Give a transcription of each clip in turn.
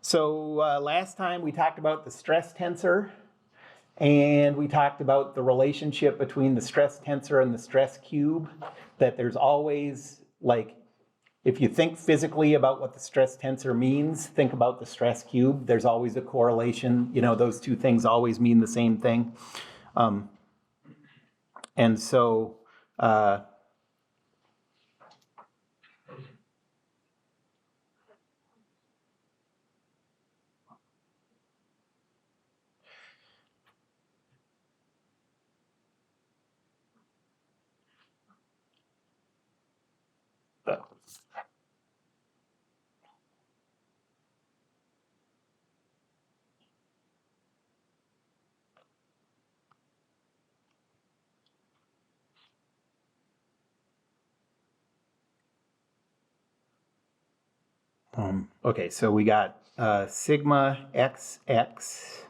So last time we talked about the stress tensor, and we talked about the relationship between the stress tensor and the stress cube, that there's always, like, if you think physically about what the stress tensor means, think about the stress cube. There's always a correlation. You know, those two things always mean the same thing. And so okay, so we got sigma xx,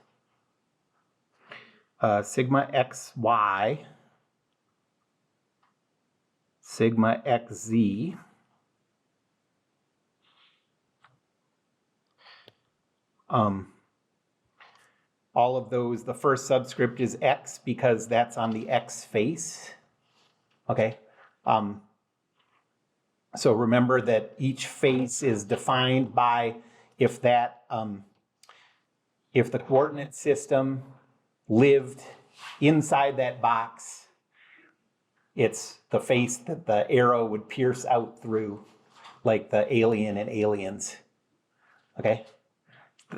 sigma xy, sigma xz, all of those, the first subscript is x because that's on the x face, okay? So remember that each face is defined by if that, if the coordinate system lived inside that box, it's the face that the arrow would pierce out through, like the alien in Aliens, okay?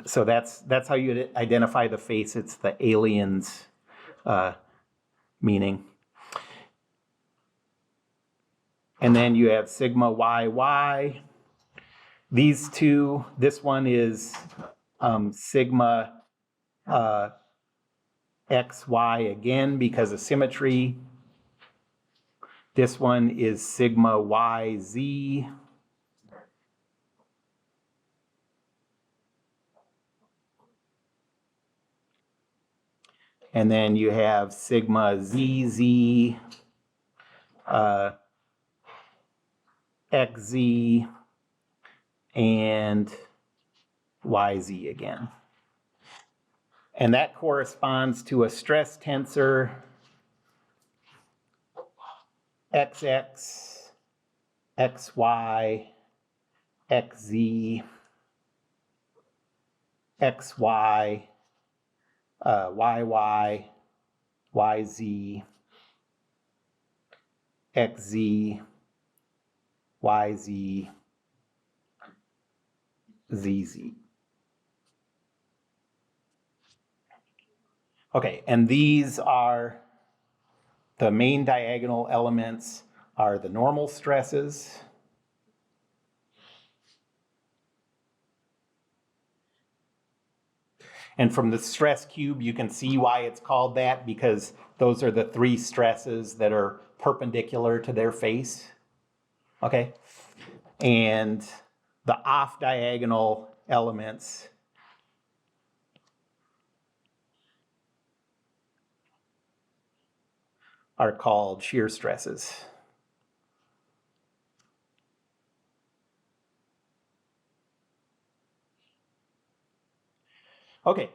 So that's how you identify the face. It's the aliens meaning. And then you have sigma YY. These two, this one is sigma XY again because of symmetry. This one is sigma YZ. And then you have sigma ZZ, XZ, and YZ again. And that corresponds to a stress tensor XX, XY, XZ, XY, YY, YZ, XZ, YZ, ZZ. Okay, and these are the main diagonal elements are the normal stresses. And from the stress cube, you can see why it's called that, because those are the three stresses that are perpendicular to their face, okay? And the off-diagonal elements are called shear stresses. Okay,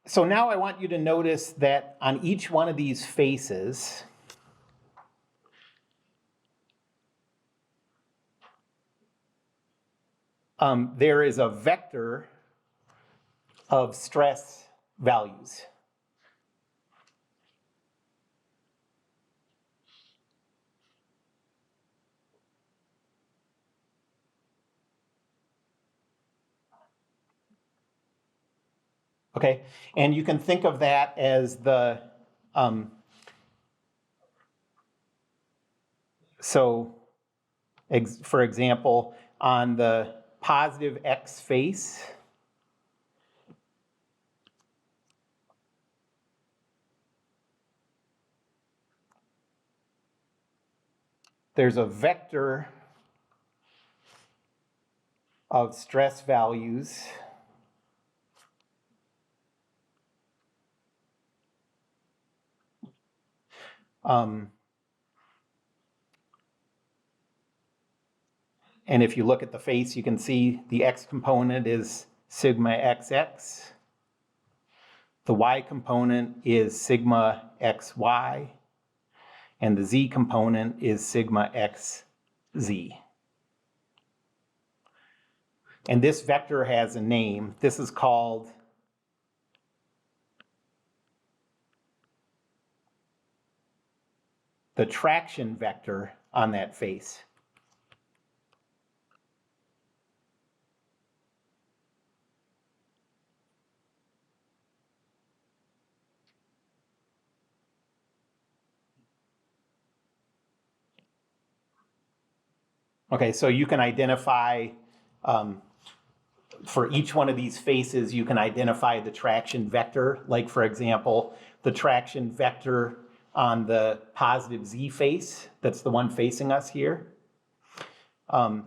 so now I want you to notice that on each one of these faces, there is a vector of stress values. Okay, and you can think of that as the, for example, on the positive x face, there's a vector of stress values And if you look at the face, you can see the x component is sigma xx. The y component is sigma xy. And the z component is sigma xz. And this vector has a name. This is called the traction vector on that face. Okay, so you can identify, for each one of these faces, you can identify the traction vector. Like, for example, the traction vector on the positive z face, that's the one facing us here, has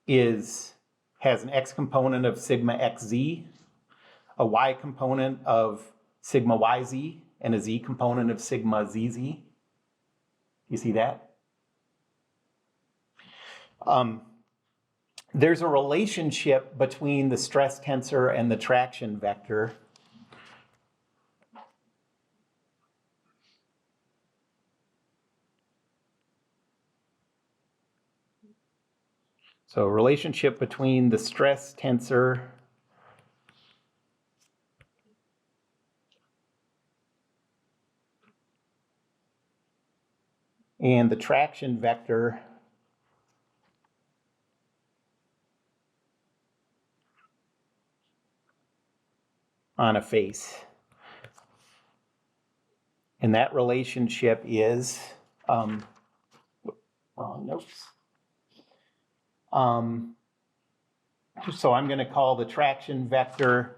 an x component of sigma xz, a y component of sigma yz, and a z component of sigma zz. You see that? There's a relationship between the stress tensor and the traction vector. So a relationship between the stress tensor and the traction vector on a face. And that relationship is, so I'm going to call the traction vector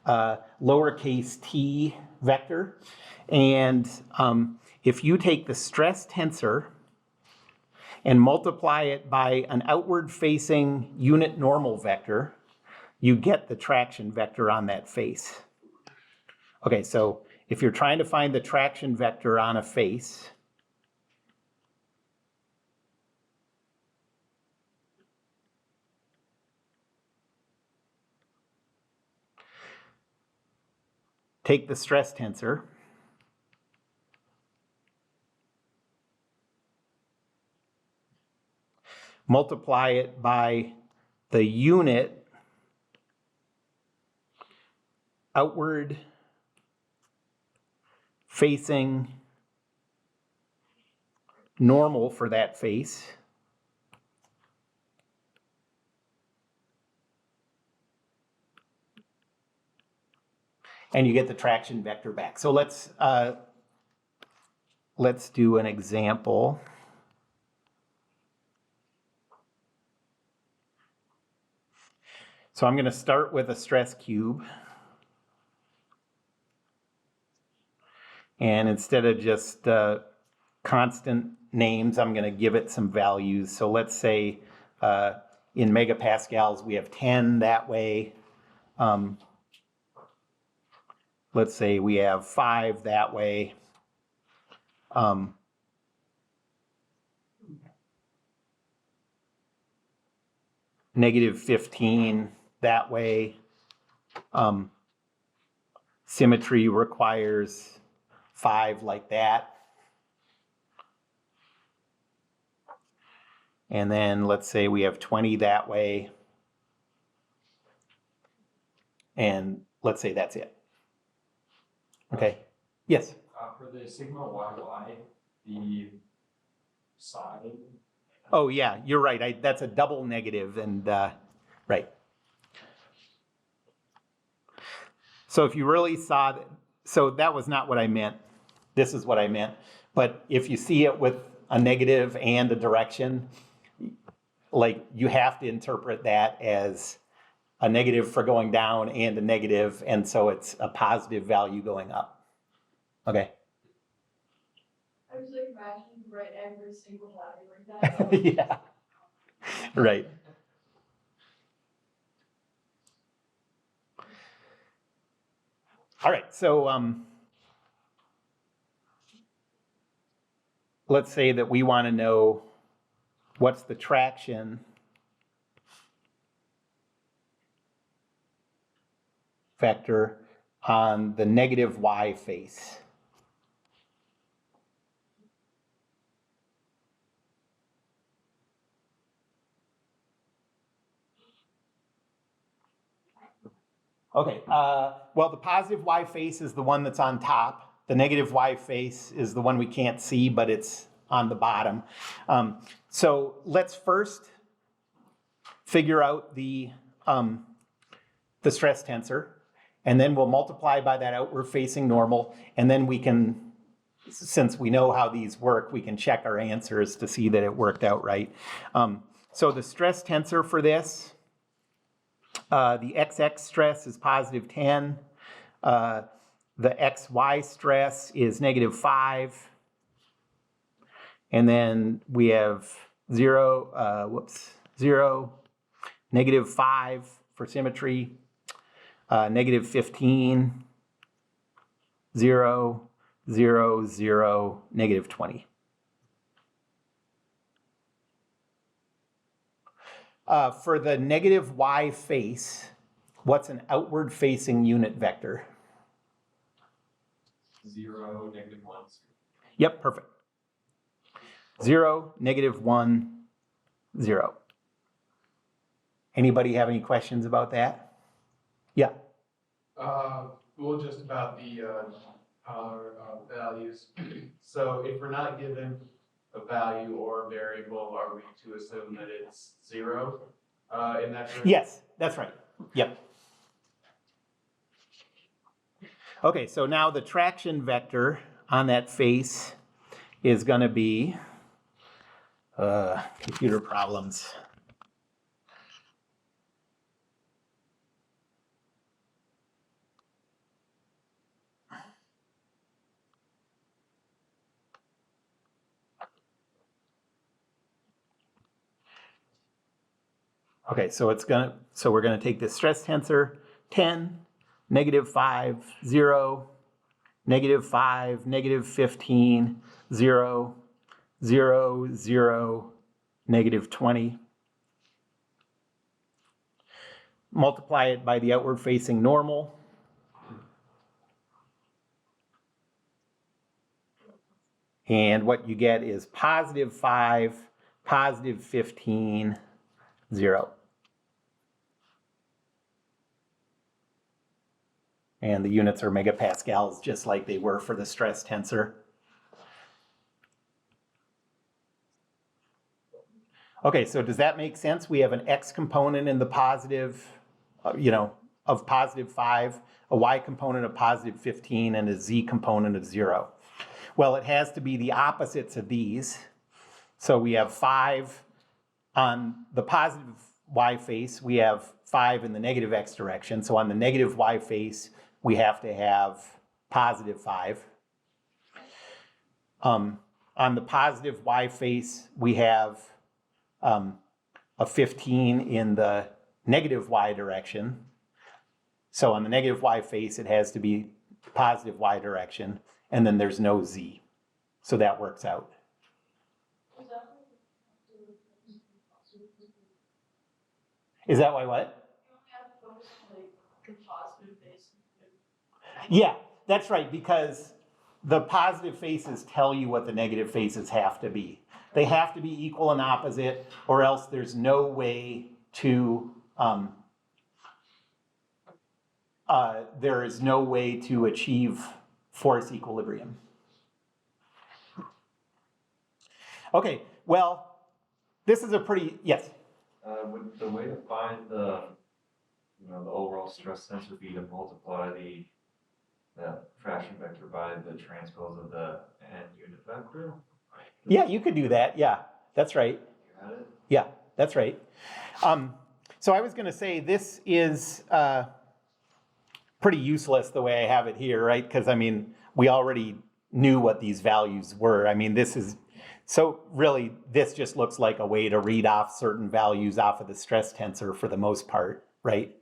lowercase t vector. And if you take the stress tensor and multiply it by an outward facing unit normal vector, you get the traction vector on that face. Okay, so if you're trying to find the traction vector on a face, take the stress tensor, multiply it by the unit outward facing normal for that face, and you get the traction vector back. So let's do an example. So I'm going to start with a stress cube. And instead of just constant names, I'm going to give it some values. So let's say in megapascals, we have 10 that way. Let's say we have 5 that way. Negative 15 that way. Symmetry requires 5 like that. And then let's say we have 20 that way. And let's say that's it. Okay, yes? For the sigma YY, the side. Oh yeah, you're right. That's a double negative, and right. So if you really saw that, so that was not what I meant. This is what I meant. But if you see it with a negative and a direction, like you have to interpret that as a negative for going down and a negative, and so it's a positive value going up. Okay. I was like imagining to write every single value like that. Yeah. Right. All right, so let's say that we want to know what's the traction vector on the negative y face. Okay, well, the positive y face is the one that's on top. The negative y face is the one we can't see, but it's on the bottom. So let's first figure out the stress tensor, and then we'll multiply by that outward facing normal, and then we can, since we know how these work, we can check our answers to see that it worked out right. So the stress tensor for this, the XX stress is positive 10. The XY stress is negative 5. And then we have 0, 5 for symmetry, negative 15, 0, 0, 0, negative 20. For the negative y face, what's an outward facing unit vector? 0, -1. Yep, perfect. 0, -1, 0. Anybody have any questions about that? Yeah. Well, just about the values. So if we're not given a value or a variable, are we to assume that it's 0 in that direction? Yes, that's right. Yep. Okay, so now the traction vector on that face is going to be computer problems. Okay, so we're gonna take this stress tensor, 10, -5, 0, -5, -15, 0, 0, 0, -20. Multiply it by the outward facing normal. And what you get is positive 5, positive 15, 0. And the units are megapascals, just like they were for the stress tensor. Okay, so does that make sense? We have an x component in the positive, of positive 5, a y component of positive 15, and a z component of 0. Well, it has to be the opposites of these. So we have 5 on the positive y face, we have 5 in the negative x direction. So on the negative y face, we have to have positive 5. On the positive y face, we have a 15 in the negative y direction. So on the negative y face, it has to be positive y direction, and then there's no z. So that works out. Is that why what? Yeah, that's right, because the positive faces tell you what the negative faces have to be. They have to be equal and opposite, or else there's no way to achieve force equilibrium. Okay, well, this is a pretty, yes? Would the way to find the overall stress tensor be to multiply the fraction vector by the transpose of the n unit vector? Yeah, you could do that. Yeah, that's right. You had it? Yeah, that's right. So I was going to say this is pretty useless the way I have it here, right? Because, I mean, we already knew what these values were. I mean, this is, so really, this just looks like a way to read off certain values off of the stress tensor for the most part, right?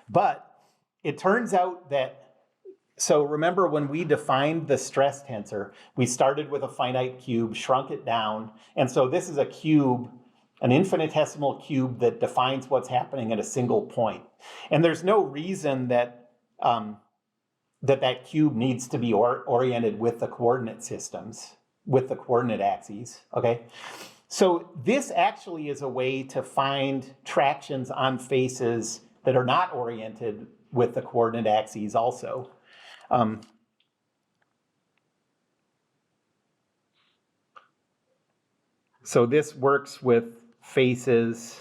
But it turns out that, so remember when we defined the stress tensor, we started with a finite cube, shrunk it down, and so this is a cube, an infinitesimal cube that defines what's happening at a single point. And there's no reason that that cube needs to be oriented with the coordinate systems, with the coordinate axes, okay? So this actually is a way to find tractions on faces that are not oriented with the coordinate axes also. So this works with faces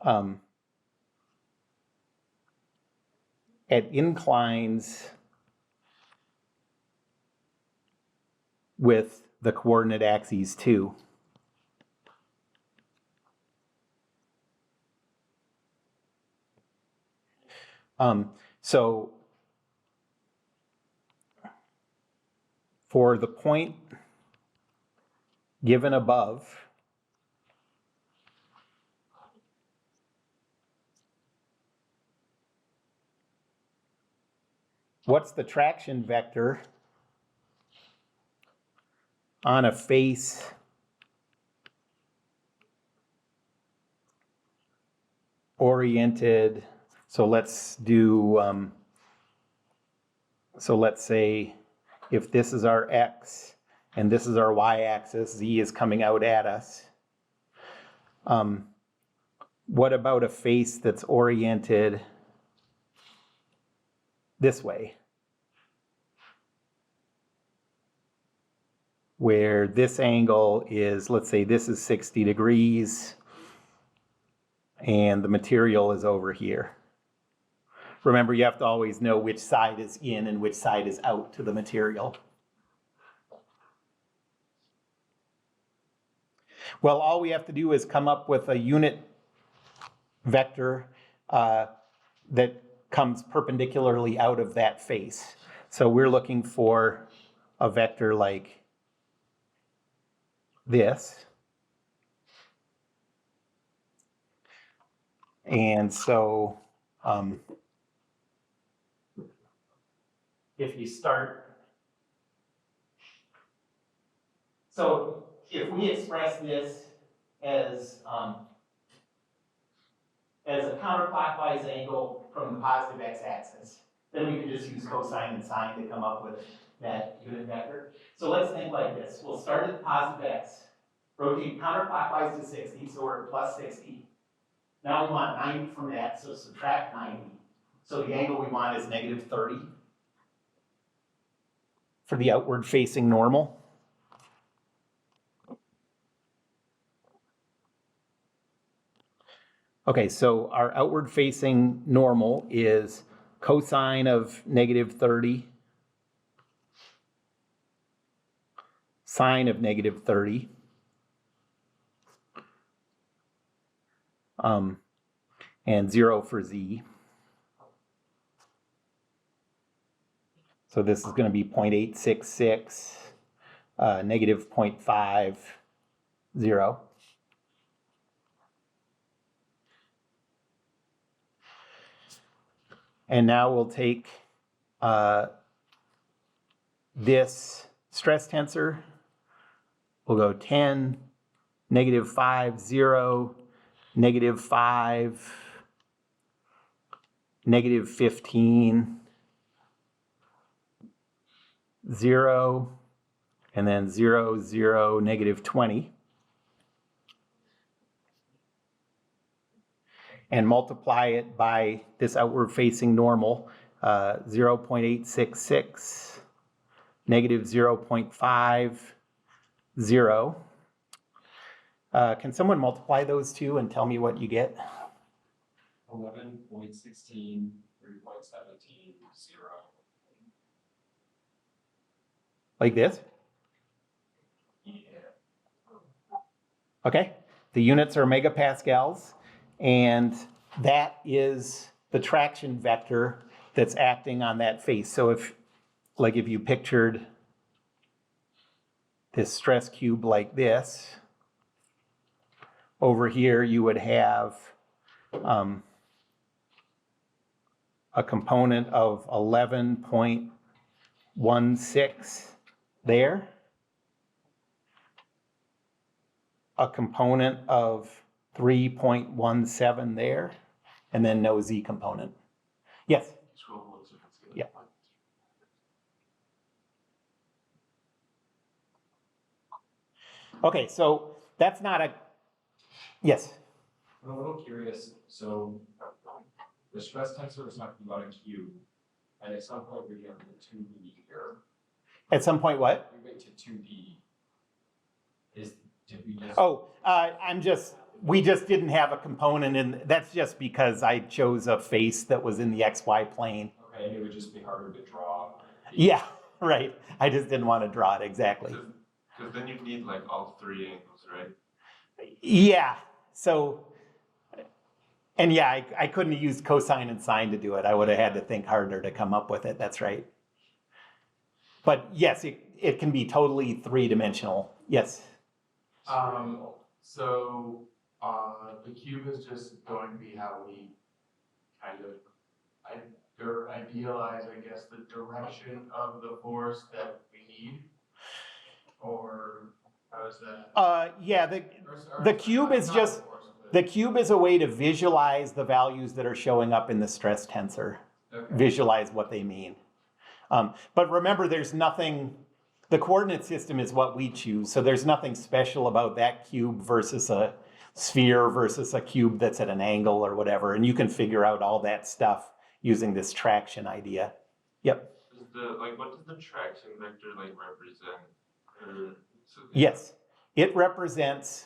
at inclines with the coordinate axes too. So for the point given above, what's the traction vector on a face oriented? So let's do, so let's say if this is our x and this is our y-axis, z is coming out at us. What about a face that's oriented this way? Where this angle is, let's say this is 60 degrees and the material is over here. Remember, you have to always know which side is in and which side is out to the material. Well, all we have to do is come up with a unit vector that comes perpendicularly out of that face. So we're looking for a vector like this. And so if you start, so if we express this as a counterclockwise angle from the positive x-axis, then we can just use cosine and sine to come up with that unit vector. So let's think like this. We'll start at positive x, rotate counterclockwise to 60, so we're at plus 60. Now we want 90 from that, so subtract 90. So the angle we want is negative 30 for the outward facing normal. Okay, so our outward facing normal is cosine of negative 30, sine of negative 30, and 0 for z. So this is going to be 0.866, negative 0.50. And now we'll take this stress tensor. We'll go 10, negative 5, 0, negative 5, negative 15, 0, and then 0, 0, negative 20. And multiply it by this outward facing normal, 0.866, negative 0.50. Can someone multiply those two and tell me what you get? 11.16, 3.17, 0. Like this? Yeah. Okay, the units are megapascals, and that is the traction vector that's acting on that face. So if you pictured this stress cube like this, over here you would have a component of 11.16 there, a component of 3.17 there, and then no z component. Yes? Scroll looks like it's gonna. Yeah. Okay, so that's not a, yes. I'm a little curious, so the stress tensor is talking about a cube, and at some point we get to 2D here. At some point, what? We went to 2D. Did we just? Oh, we just didn't have a component, and that's just because I chose a face that was in the XY plane. Okay, and it would just be harder to draw. Yeah, right. I just didn't want to draw it exactly. Because then you need like all three angles, right? Yeah, so, and yeah, I couldn't have used cosine and sine to do it. I would have had to think harder to come up with it, that's right. But yes, it can be totally three-dimensional, yes. So, the cube is just going to be how we kind of, idealize, I guess, the direction of the force that we need? Or how is that? Yeah, the cube is just, the cube is a way to visualize the values that are showing up in the stress tensor. Okay. Visualize what they mean. But remember, there's nothing, the coordinate system is what we choose, so there's nothing special about that cube versus a sphere versus a cube that's at an angle or whatever, and you can figure out all that stuff using this traction idea. Yep. What does the traction vector represent? Yes, it represents,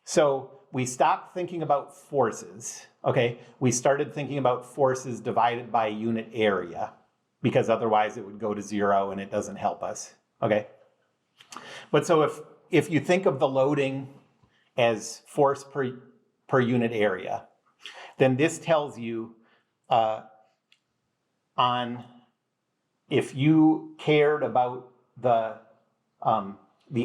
so we stopped thinking about forces, okay? We started thinking about forces divided by a unit area, because otherwise it would go to zero and it doesn't help us, okay? But so if you think of the loading as force per unit area, then this tells you if you cared about the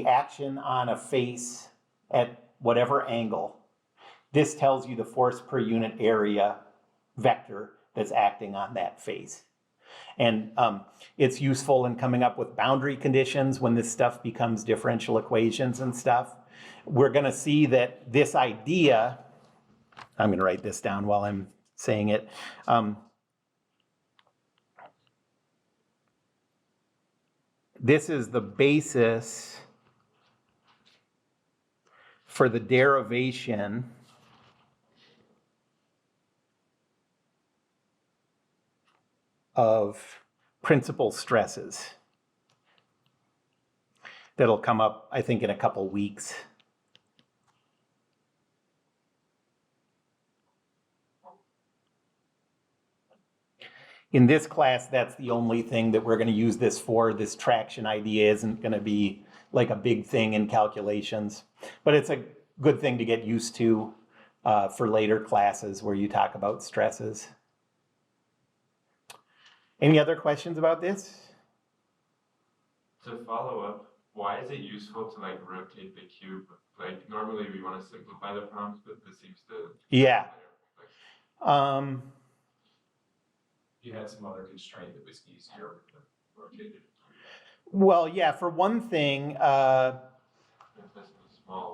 action on a face at whatever angle, this tells you the force per unit area vector that's acting on that face. And it's useful in coming up with boundary conditions when this stuff becomes differential equations and stuff. We're going to see that this idea, I'm going to write this down while I'm saying it. This is the basis for the derivation of principal stresses. That'll come up, I think, in a couple weeks. In this class, that's the only thing that we're going to use this for. This traction idea isn't going to be like a big thing in calculations, but it's a good thing to get used to for later classes where you talk about stresses. Any other questions about this? To follow up, why is it useful to rotate the cube? Normally we want to simplify the problems, but this seems to. Yeah. You had some other constraint that was easier rotated. Well, yeah, for one thing,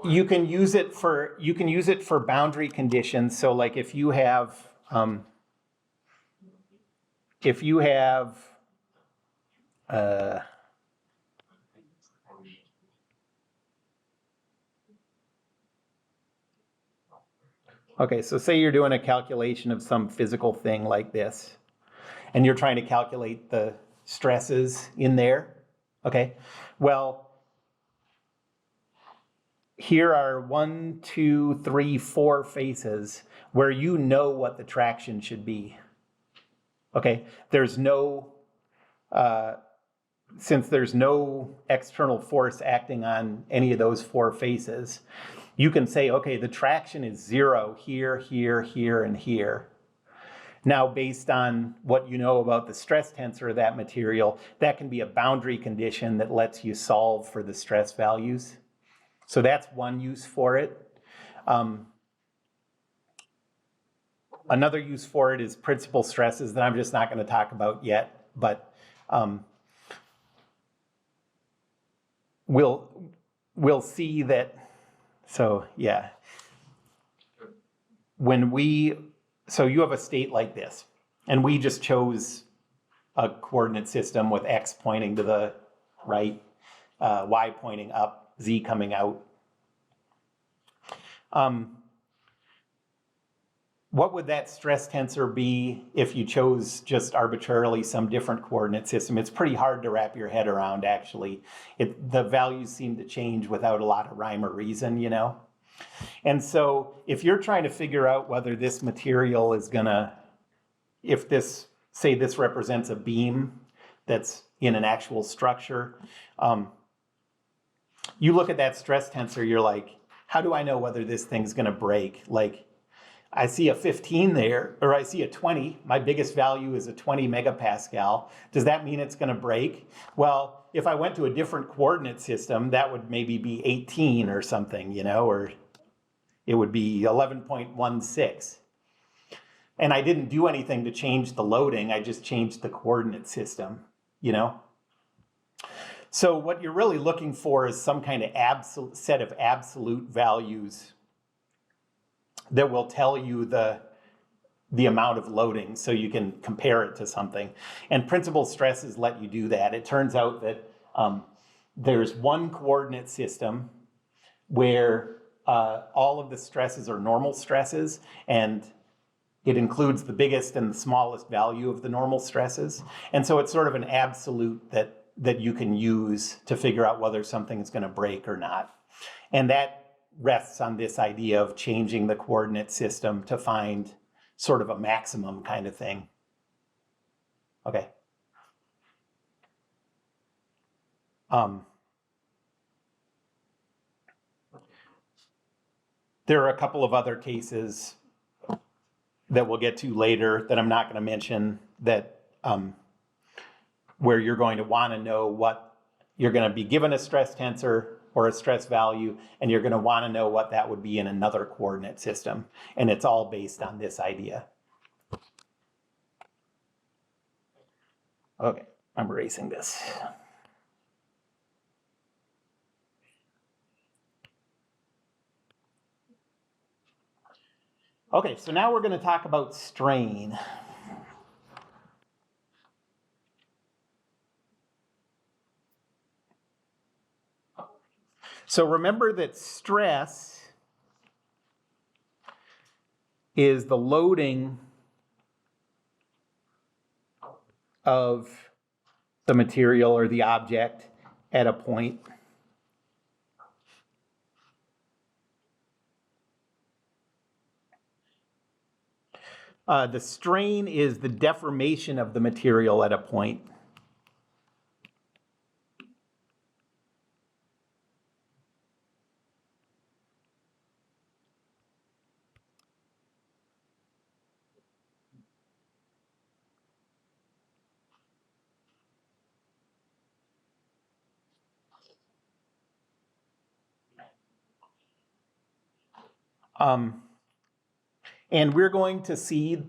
you can use it for boundary conditions. So like if you have okay, so say you're doing a calculation of some physical thing like this, and you're trying to calculate the stresses in there, okay? Well, here are 1, 2, 3, 4 faces where you know what the traction should be, okay? There's no, since there's no external force acting on any of those 4 faces, you can say, okay, the traction is 0 here, here, here, and here. Now, based on what you know about the stress tensor of that material, that can be a boundary condition that lets you solve for the stress values. So that's one use for it. Another use for it is principal stresses that I'm just not going to talk about yet, but we'll see that. So yeah, so you have a state like this, and we just chose a coordinate system with x pointing to the right, y pointing up, z coming out. What would that stress tensor be if you chose just arbitrarily some different coordinate system? It's pretty hard to wrap your head around, actually. The values seem to change without a lot of rhyme or reason, you know? And so if you're trying to figure out whether this material is gonna, if this, say this represents a beam that's in an actual structure, you look at that stress tensor, you're like, how do I know whether this thing's gonna break? Like, I see a 15 there, or I see a 20. My biggest value is a 20 megapascal. Does that mean it's gonna break? Well, if I went to a different coordinate system, that would maybe be 18 or something, you know, or it would be 11.16. And I didn't do anything to change the loading, I just changed the coordinate system, you know? So what you're really looking for is some kind of set of absolute values that will tell you the amount of loading so you can compare it to something. And principal stresses let you do that. It turns out that there's one coordinate system where all of the stresses are normal stresses, and it includes the biggest and the smallest value of the normal stresses. And so it's sort of an absolute that you can use to figure out whether something is going to break or not. And that rests on this idea of changing the coordinate system to find sort of a maximum kind of thing. Okay. There are a couple of other cases that we'll get to later that I'm not going to mention that where you're going to want to know what you're going to be given a stress tensor or a stress value, and you're going to want to know what that would be in another coordinate system. And it's all based on this idea. Okay, I'm erasing this. Okay, so now we're going to talk about strain. So remember that stress is the loading of the material or the object at a point. The strain is the deformation of the material at a point. And we're going to see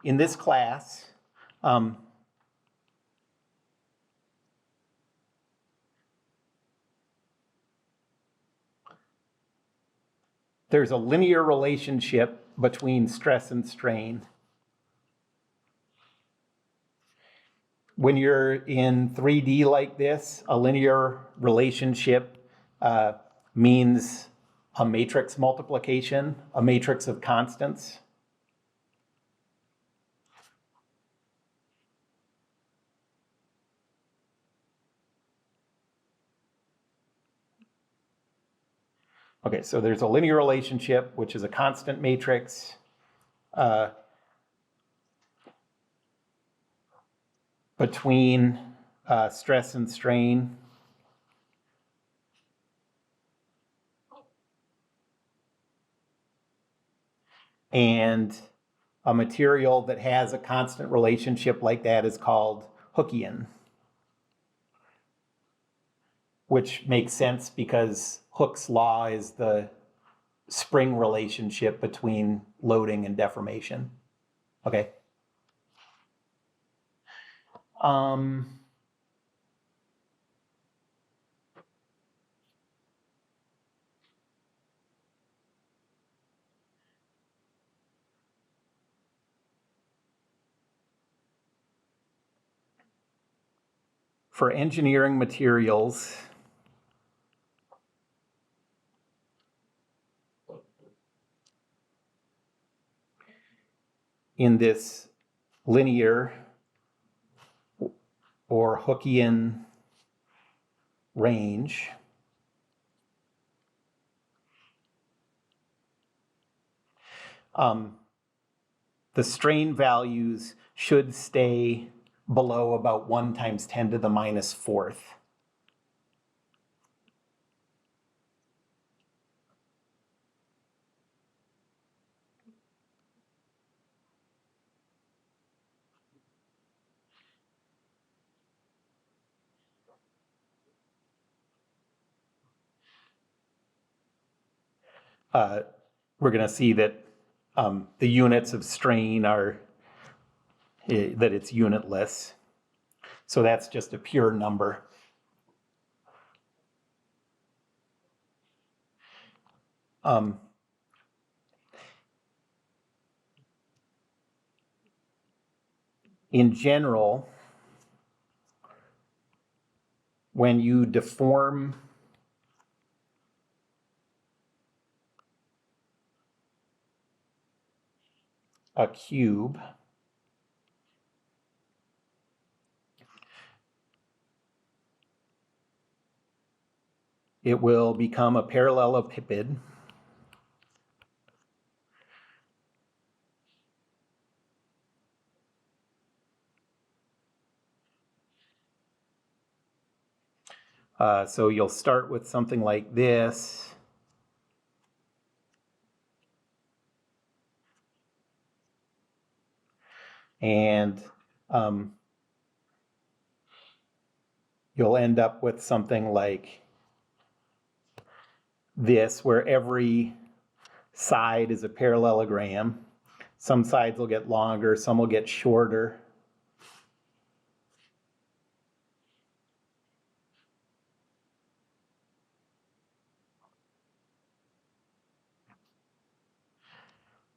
in this class, there's a linear relationship between stress and strain. When you're in 3D like this, a linear relationship means a matrix multiplication, a matrix of constants. Okay, so there's a linear relationship, which is a constant matrix. Between stress and strain. And a material that has a constant relationship like that is called Hookean, which makes sense because Hooke's law is the spring relationship between loading and deformation. Okay. for engineering materials, in this linear or Hookean range, the strain values should stay below about 1 times 10 to the minus fourth. We're going to see that the units of strain are, that it's unitless. So that's just a pure number. In general, when you deform a cube, it will become a parallelepiped. So you'll start with something like this. And you'll end up with something like this, where every side is a parallelogram. Some sides will get longer, some will get shorter.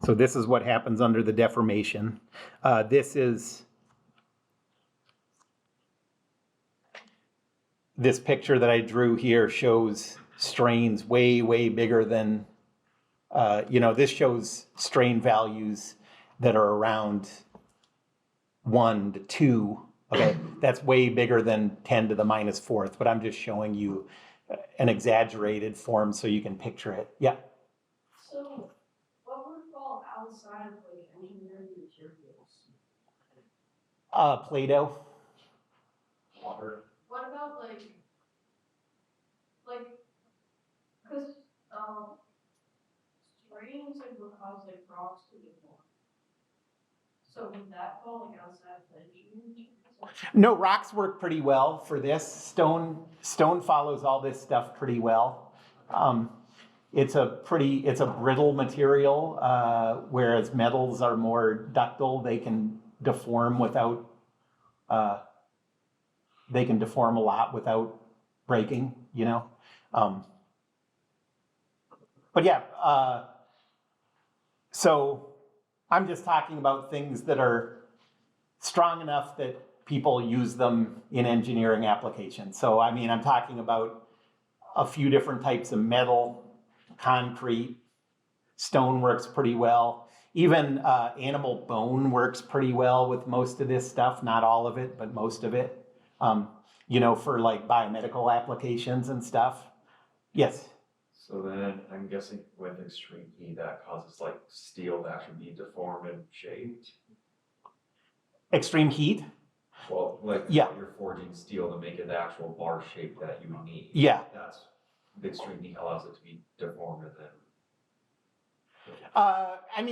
So this is what happens under the deformation. This picture that I drew here shows strains way, way bigger than, this shows strain values that are around 1 to 2. Okay, that's way bigger than 10 to the minus fourth, but I'm just showing you an exaggerated form so you can picture it. Yeah. So what would fall outside of like engineering materials? Play-Doh. Water. What about because strains like would cause like rocks to deform. So would that fall like outside of the engineering materials? No, rocks work pretty well for this. Stone follows all this stuff pretty well. It's a brittle material, whereas metals are more ductile. They can deform they can deform a lot without breaking, But yeah, so I'm just talking about things that are strong enough that people use them in engineering applications. So, I'm talking about a few different types of metal, concrete, stone works pretty well. Even animal bone works pretty well with most of this stuff, not all of it, but most of it, for like biomedical applications and stuff. Yes? So then I'm guessing with extreme heat, that causes like steel to actually be deformed and shaped. Extreme heat? Well, like Yeah. you're forging steel to make it the actual bar shape that you need. Yeah. That's the extreme heat allows it to be deformed and then.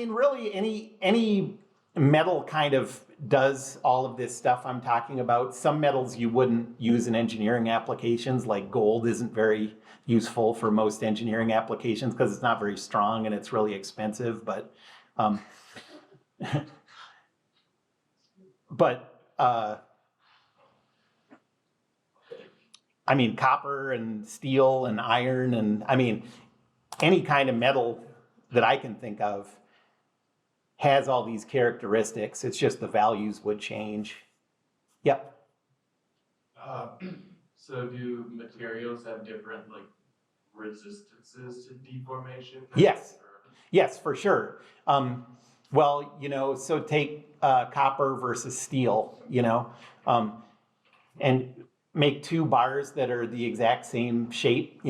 Really any metal kind of does all of this stuff I'm talking about. Some metals you wouldn't use in engineering applications, like gold isn't very useful for most engineering applications because it's not very strong and it's really expensive, but copper and steel and iron and any kind of metal that I can think of has all these characteristics. It's just the values would change. Yep. So do materials have different like resistances to deformation? Yes. Or- Yes, for sure. Well, so take copper versus steel, and make two bars that are the exact same shape,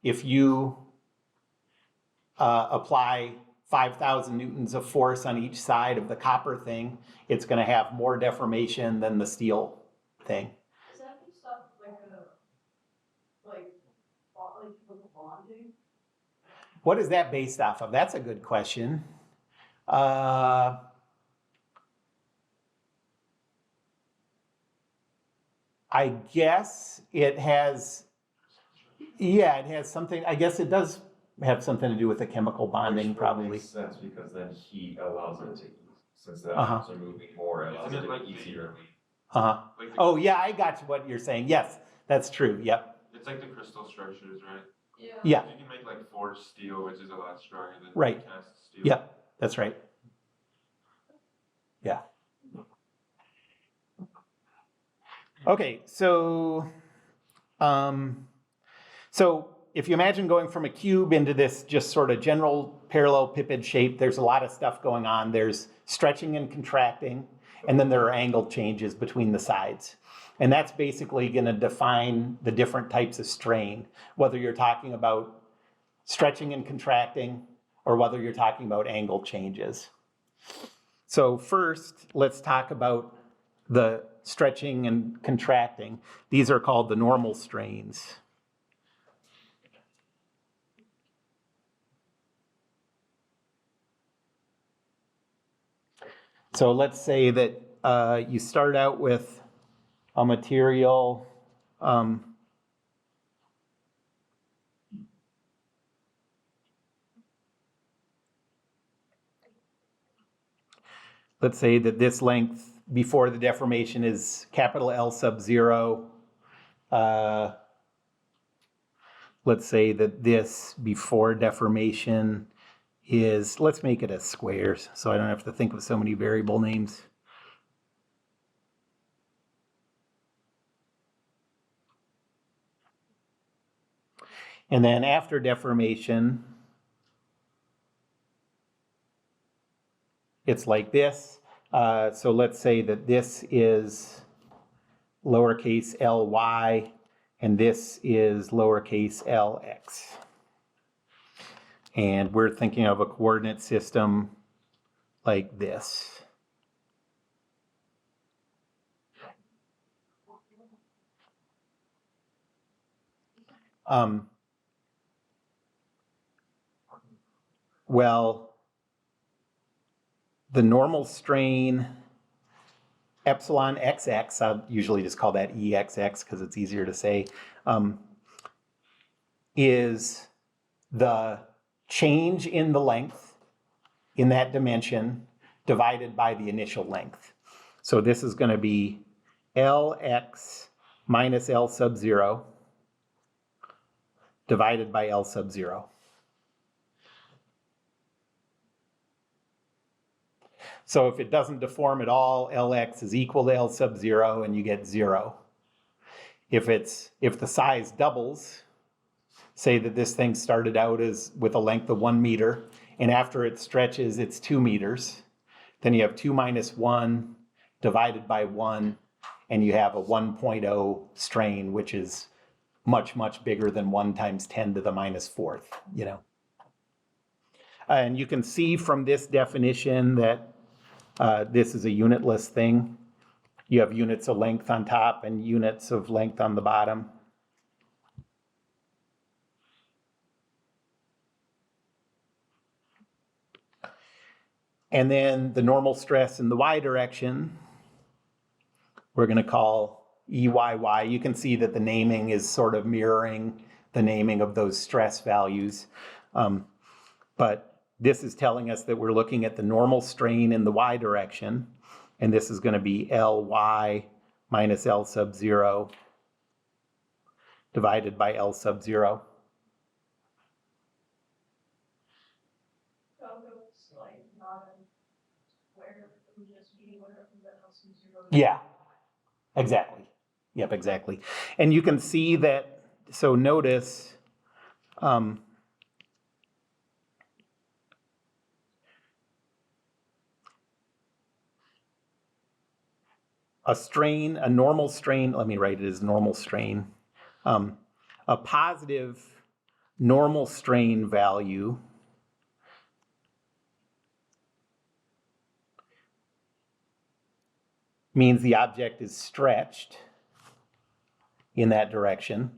if you apply 5,000 newtons of force on each side of the copper thing, it's going to have more deformation than the steel thing. Is that based off like bonding? What is that based off of? That's a good question. Uh, I guess it has, it has something, I guess it does have something to do with the chemical bonding, Which would probably. make sense because then heat allows it to eat, since the Uh-huh. atoms are moving more, it allows Isn't it it to like be easier. Uh-huh. Like the, Oh, yeah, I got what you're saying. Yes, that's true. Yep. it's like the crystal structures, right? Yeah. Yeah, You can make like forged steel, which is a lot stronger than Right. cast steel. Yep, that's right. Yeah. Okay, so if you imagine going from a cube into this just sort of general parallelepiped shape, there's a lot of stuff going on. There's stretching and contracting, and then there are angle changes between the sides. And that's basically going to define the different types of strain, whether you're talking about stretching and contracting or whether you're talking about angle changes. So first, let's talk about the stretching and contracting. These are called the normal strains. So let's say that you start out with a material let's say that this length before the deformation is capital L sub 0. Let's say that this before deformation is, let's make it a square so I don't have to think of so many variable names. And then after deformation, it's like this. So let's say that this is lowercase ly, and this is lowercase lx. And we're thinking of a coordinate system like this. Well, the normal strain epsilon xx, I'll usually just call that exx because it's easier to say, is the change in the length in that dimension divided by the initial length. So this is going to be Lx minus L sub 0 divided by L sub 0. So if it doesn't deform at all, Lx is equal to L sub 0 and you get 0. If the size doubles, say that this thing started out as with a length of 1 meter, and after it stretches, it's 2 meters. Then you have 2 minus 1 divided by 1, and you have a 1.0 strain, which is much, much bigger than 1 times 10 to the minus fourth, And you can see from this definition that this is a unitless thing. You have units of length on top and units of length on the bottom. And then the normal stress in the y direction, we're going to call EYY. You can see that the naming is sort of mirroring the naming of those stress values. But this is telling us that we're looking at the normal strain in the y direction, and this is going to be Ly minus L sub 0 divided by L sub 0. So it's like not a square, it would just be whatever the L sub 0. Yeah, Exactly. Yep, exactly. And you can see that, so notice, a strain, a normal strain, let me write it as normal strain. A positive normal strain value means the object is stretched in that direction.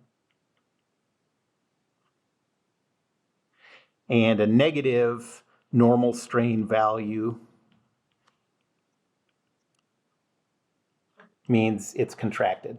And a negative normal strain value means it's contracted.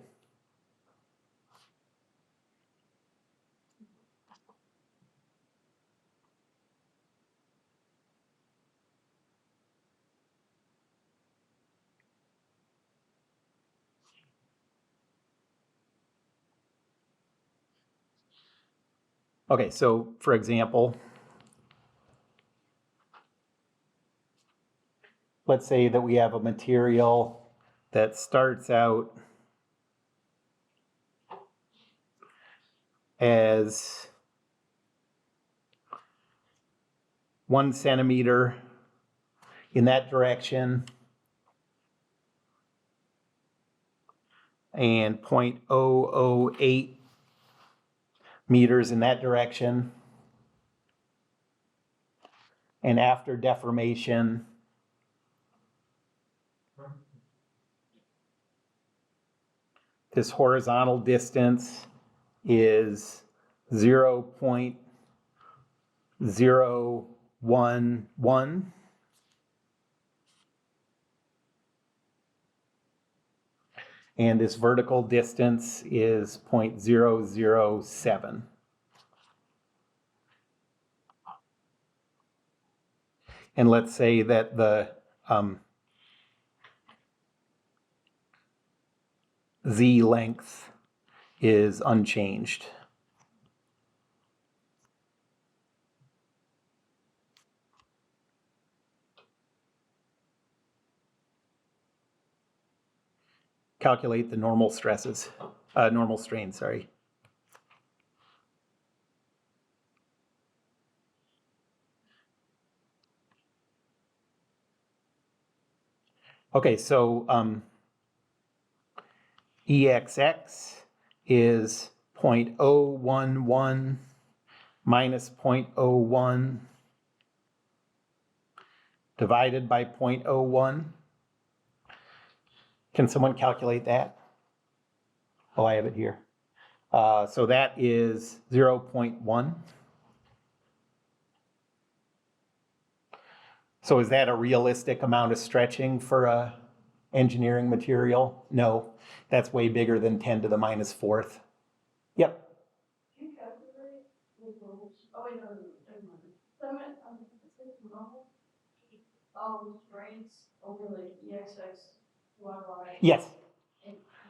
Okay, so for example, let's say that we have a material that starts out as 1 centimeter in that direction and 0.008 meters in that direction. And after deformation, this horizontal distance is 0.011. And this vertical distance is 0.007. And let's say that the Z length is unchanged. Calculate the normal stresses, normal strain, sorry. Okay, so EXX is 0.011 minus 0.01 divided by 0.01. Can someone calculate that? Oh, I have it here. So that is 0.1. So is that a realistic amount of stretching for a engineering material? No, that's way bigger than 10 to the minus fourth. Yep. You calculate the rules. Oh, wait, no, never mind. Limit, normal, strains over the EXX, Y. Yes,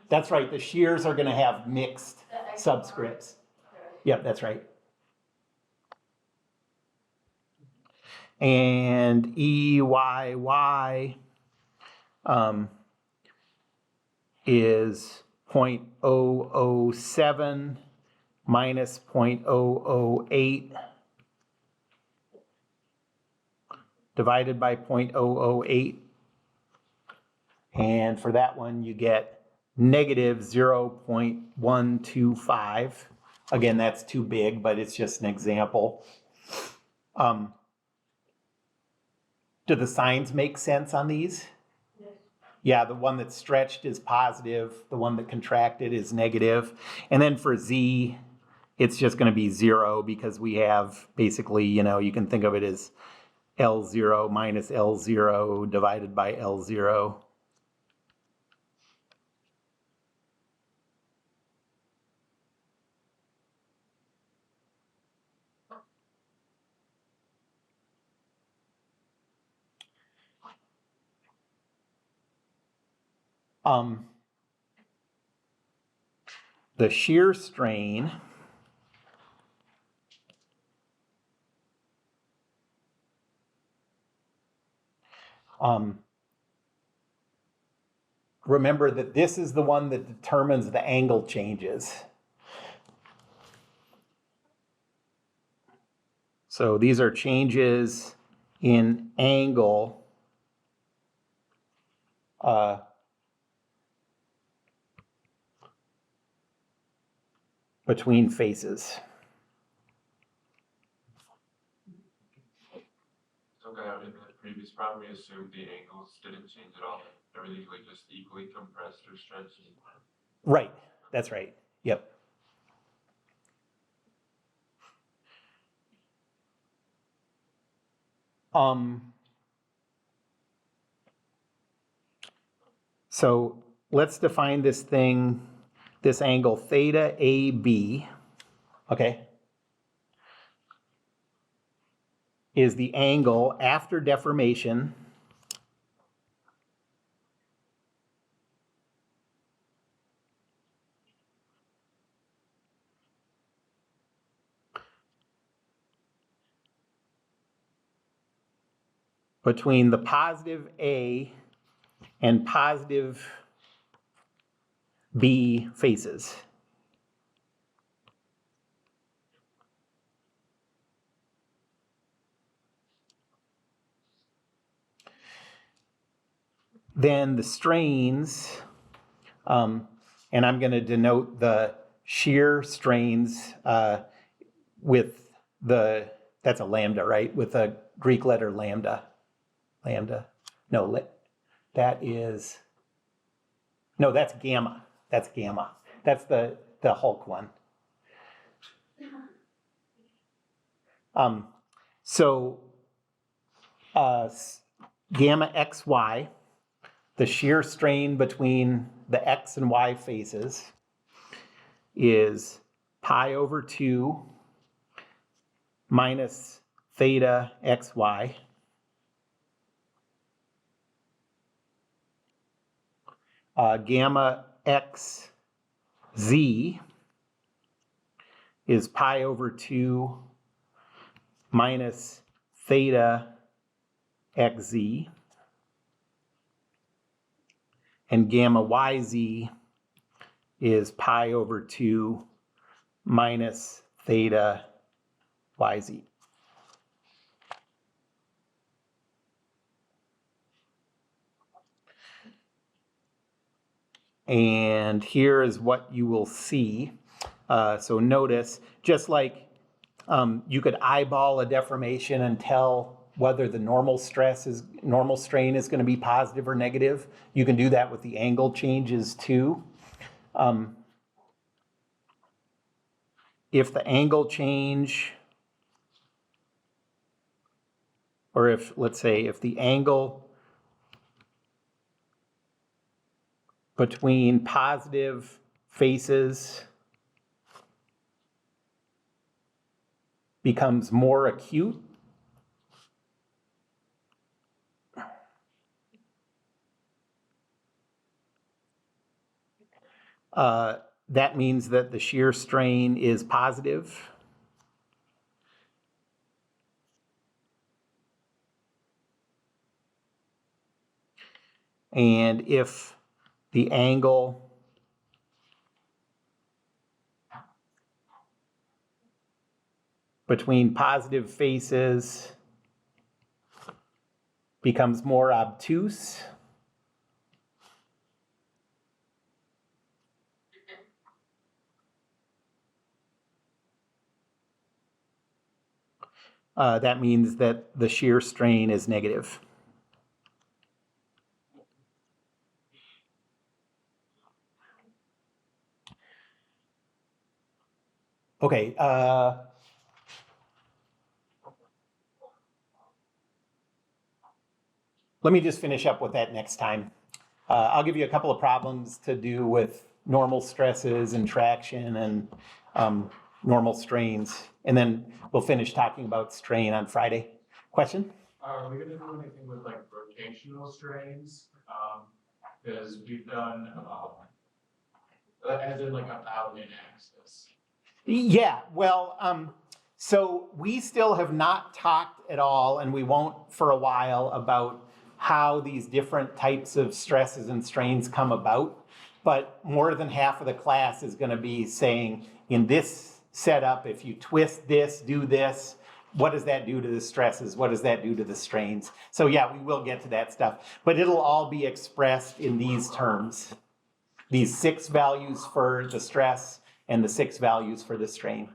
that's right. The shears are going to have mixed subscripts. Yep, that's right. And EYY is 0.007 minus 0.008 divided by 0.008. And for that one, you get negative 0.125. Again, that's too big, but it's just an example. Do the signs make sense on these? Yes. Yeah, the one that's stretched is positive, the one that contracted is negative. And then for Z, it's just going to be 0 because we have basically, you can think of it as L0 minus L0 divided by L0. The shear strain remember that this is the one that determines the angle changes. So these are changes in angle between faces. So in the previous problem, we assumed the angles didn't change at all. Everything was just equally compressed or stretched. Right, that's right. Yep. So let's define this angle theta AB, okay, is the angle after deformation between the positive A and positive B faces. Then the strains, and I'm going to denote the shear strains with that's a lambda, right? With a Greek letter lambda. Lambda. No, that's gamma. That's gamma. That's the Hulk one. So gamma xy, the shear strain between the x and y faces, is pi over 2 minus theta xy. Gamma xz is pi over 2 minus theta xz. And gamma yz is pi over 2 minus theta yz. And here is what you will see. So notice, just like you could eyeball a deformation and tell whether the normal strain is going to be positive or negative, you can do that with the angle changes too. If the angle change, or if, let's say, if the angle between positive faces becomes more acute, that means that the shear strain is positive. And if the angle between positive faces becomes more obtuse, that means that the shear strain is negative. Okay, let me just finish up with that next time. I'll give you a couple of problems to do with normal stresses and traction and normal strains, and then we'll finish talking about strain on Friday. Question? Are we gonna do anything with like rotational strains? Because we've done, as in like about an axis. Yeah, well, so we still have not talked at all, and we won't for a while, about how these different types of stresses and strains come about. But more than half of the class is gonna be saying, in this setup, if you twist this, do this, what does that do to the stresses? What does that do to the strains? So yeah, we will get to that stuff, but it'll all be expressed in these terms. These 6 values for the stress and the 6 values for the strain.